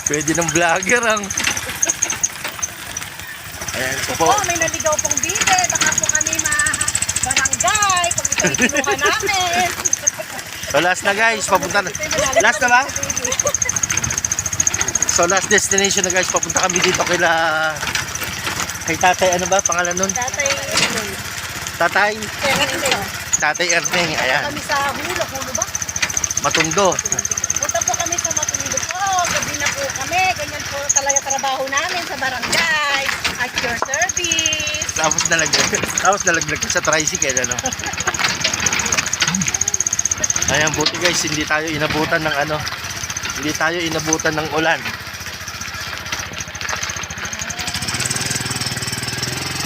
Pwede ng vlogger ang... Ayan, so po. Oh, may naligaw pong bide. Baka po kami barangay. Pag ito ikinuha namin. So last na guys, papunta na. Last na ba? So last destination na guys, papunta kami dito kay tatay, ano ba pangalan nun? Tatay, Tatay? Erneng. Tatay Erneng, ayan. Kami sa Hulo ba? Matundo. Punta po kami sa Matundo po. Gabi na po kami. Ganyan po talaga trabaho namin sa barangay. At your service. Tapos nalaglag ka sa tricycle, ano? Ayan, buti guys, hindi tayo inabutan ng ano. Hindi tayo inabutan ng ulan.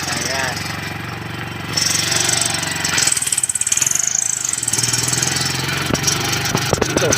Ayan. Dito.